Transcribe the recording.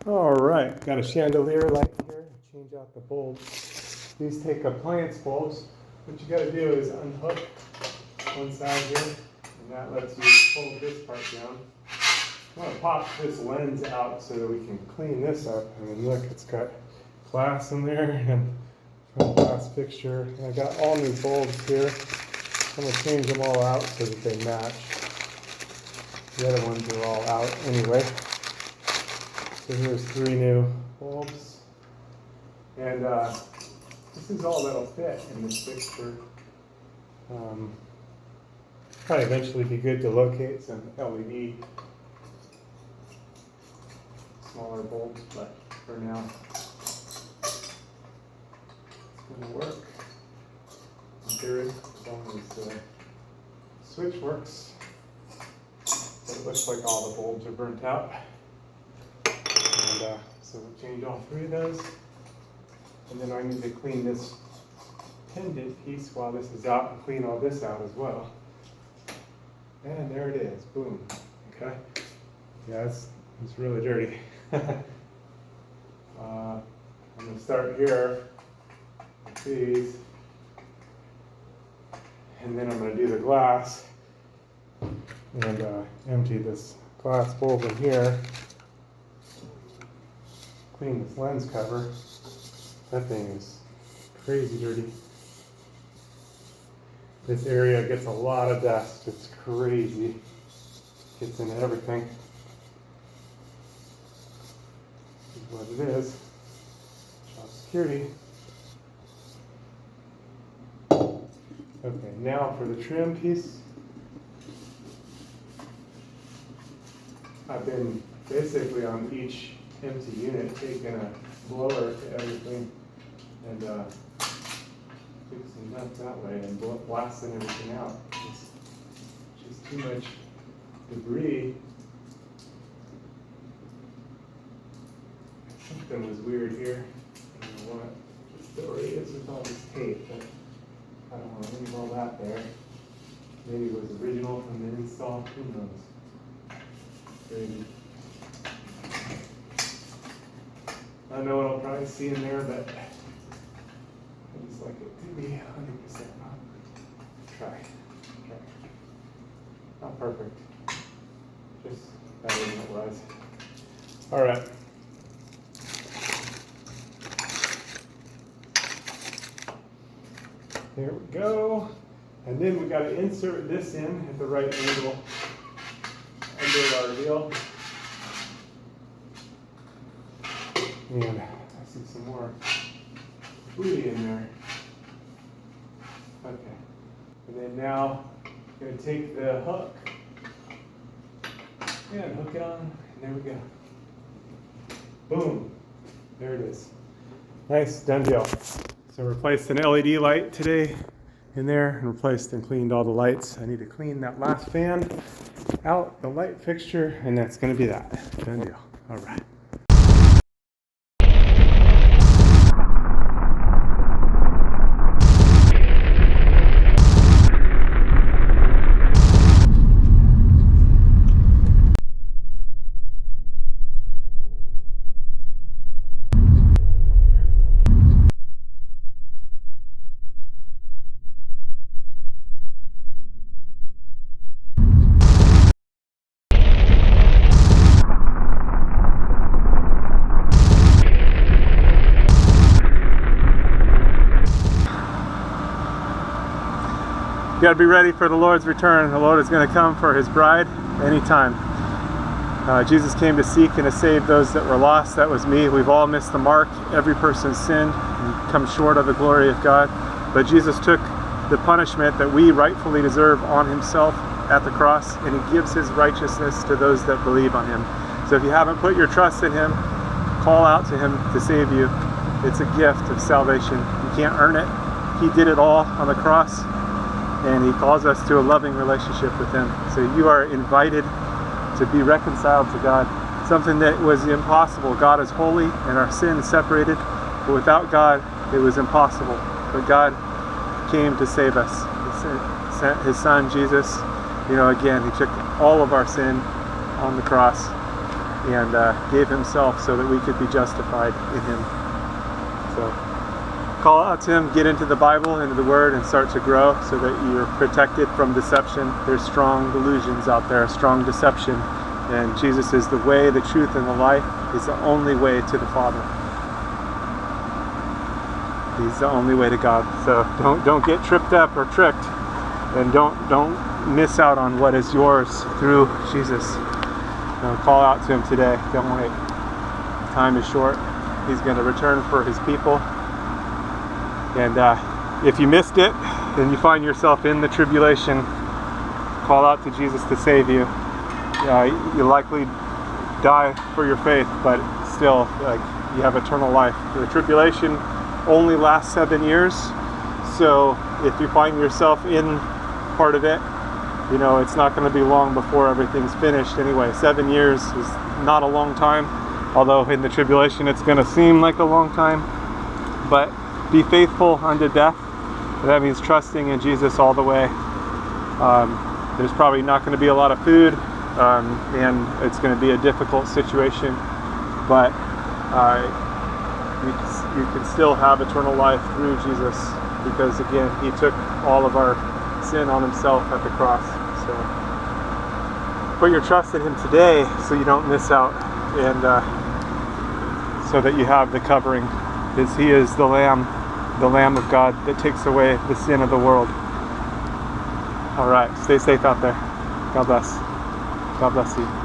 All right, got a chandelier light here. Change out the bulbs. These take appliance bulbs. What you got to do is unhook one side here, and that lets you pull this part down. I'm going to pop this lens out so that we can clean this up. I mean, look, it's got glass in there and glass fixture. And I got all new bulbs here. I'm going to change them all out so that they match. The other ones are all out anyway. So here's 3 new bulbs. And this is all that'll fit in this fixture. Probably eventually be good to locate some LED smaller bulbs, but for now it's going to work. In theory, as long as the switch works. But it looks like all the bulbs are burnt out. And so we'll change all 3 of those. And then I need to clean this pendant piece while this is out and clean all this out as well. And there it is, boom. Okay. Yeah, it's really dirty. I'm going to start here with these. And then I'm going to do the glass and empty this glass bulb in here. Clean this lens cover. That thing is crazy dirty. This area gets a lot of dust. It's crazy. Gets into everything. This is what it is. Job security. Okay, now for the trim piece. I've been basically on each empty unit taking a blower to everything and fixing up that way and blasting everything out. It's just too much debris. Something was weird here. I don't know what the story is with all this tape, but I don't want to leave all that there. Maybe it was original from the install. Who knows? Crazy. I know what I'll probably see in there, but I just like it to be 100% try. Not perfect. Just better than it was. All right. There we go. And then we got to insert this in at the right angle under our wheel. And I see some more booty in there. Okay. And then now I'm going to take the hook and hook it on. And there we go. Boom. There it is. Nice, done deal. So replaced an LED light today in there and replaced and cleaned all the lights. I need to clean that last fan out, the light fixture, and that's going to be that. Done deal. All right. You got to be ready for the Lord's return. The Lord is going to come for his bride anytime. Jesus came to seek and to save those that were lost. That was me. We've all missed the mark. Every person's sinned and come short of the glory of God. But Jesus took the punishment that we rightfully deserve on himself at the cross, and he gives his righteousness to those that believe on him. So if you haven't put your trust in him, call out to him to save you. It's a gift of salvation. You can't earn it. He did it all on the cross. And he calls us to a loving relationship with him. So you are invited to be reconciled to God. Something that was impossible. God is holy and our sin is separated. But without God, it was impossible. But God came to save us. He sent his son, Jesus. Again, he took all of our sin on the cross. and gave himself so that we could be justified in him. So call out to him, get into the Bible, into the Word, and start to grow so that you're protected from deception. There's strong delusions out there, strong deception, and Jesus is the way, the truth, and the life. He's the only way to the Father. He's the only way to God. So don't get tripped up or tricked, and don't miss out on what is yours through Jesus. Call out to him today. Don't wait. Time is short. He's going to return for his people. And if you missed it and you find yourself in the tribulation, call out to Jesus to save you. You'll likely die for your faith, but still, you have eternal life. The tribulation only lasts 7 years, so if you find yourself in part of it, it's not going to be long before everything's finished anyway. 7 years is not a long time, although in the tribulation it's going to seem like a long time. But be faithful unto death. That means trusting in Jesus all the way. There's probably not going to be a lot of food, and it's going to be a difficult situation, but you can still have eternal life through Jesus, because again, he took all of our sin on himself at the cross. So put your trust in him today so you don't miss out, and so that you have the covering, because he is the Lamb of God that takes away the sin of the world. All right, stay safe out there. God bless. God bless you.